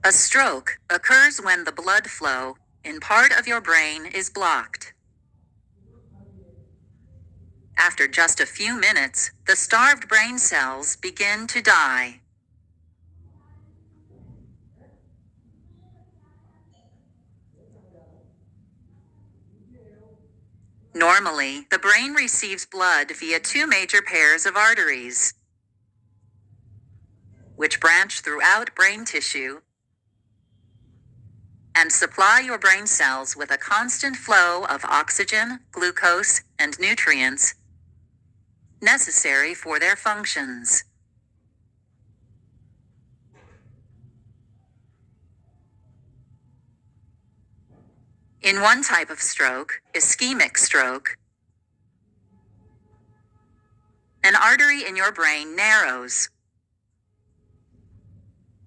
A stroke occurs when the blood flow in part of your brain is blocked. After just a few minutes, the starved brain cells begin to die. Normally, the brain receives blood via two major pairs of arteries, which branch throughout brain tissue and supply your brain cells with a constant flow of oxygen, glucose, and nutrients necessary for their functions. In one type of stroke, ischemic stroke, an artery in your brain narrows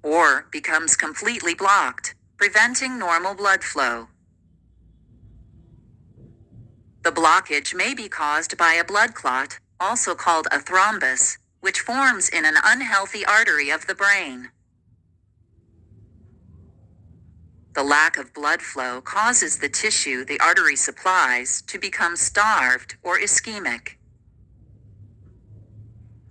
or becomes completely blocked, preventing normal blood flow. The blockage may be caused by a blood clot, also called a thrombus, which forms in an unhealthy artery of the brain. The lack of blood flow causes the tissue the artery supplies to become starved or ischemic.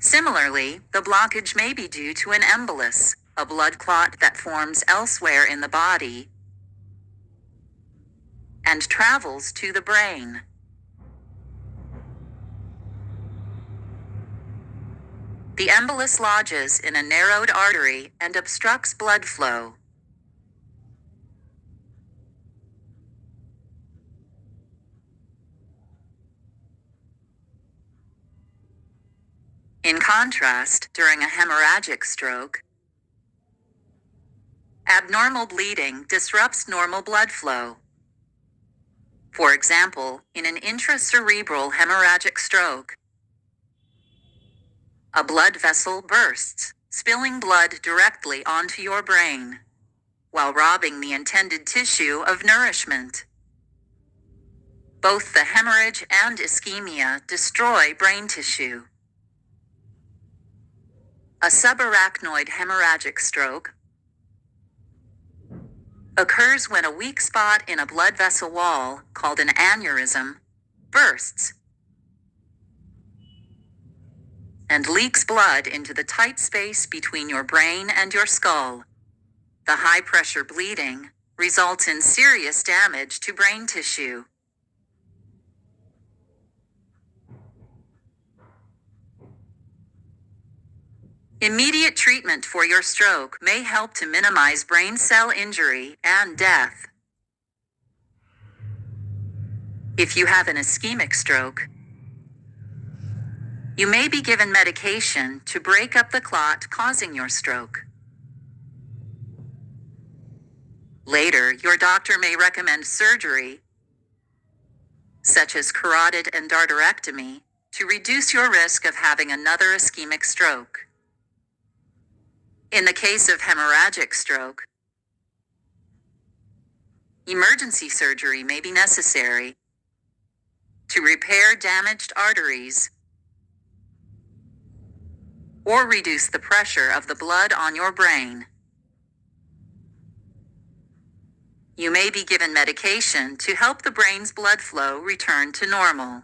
Similarly, the blockage may be due to an embolus, a blood clot that forms elsewhere in the body and travels to the brain. The embolus lodges in a narrowed artery and obstructs blood flow. In contrast, during a hemorrhagic stroke, abnormal bleeding disrupts normal blood flow. For example, in an intracerebral hemorrhagic stroke, a blood vessel bursts, spilling blood directly onto your brain, while robbing the intended tissue of nourishment. Both the hemorrhage and ischemia destroy brain tissue. A subarachnoid hemorrhagic stroke occurs when a weak spot in a blood vessel wall, called an aneurysm, bursts and leaks blood into the tight space between your brain and your skull. The high-pressure bleeding results in serious damage to brain tissue. Immediate treatment for your stroke may help to minimize brain cell injury and death. If you have an ischemic stroke, you may be given medication to break up the clot causing your stroke. Later, your doctor may recommend surgery, such as carotid endarterectomy, to reduce your risk of having another ischemic stroke. In the case of hemorrhagic stroke, emergency surgery may be necessary to repair damaged arteries or reduce the pressure of the blood on your brain. You may be given medication to help the brain's blood flow return to normal.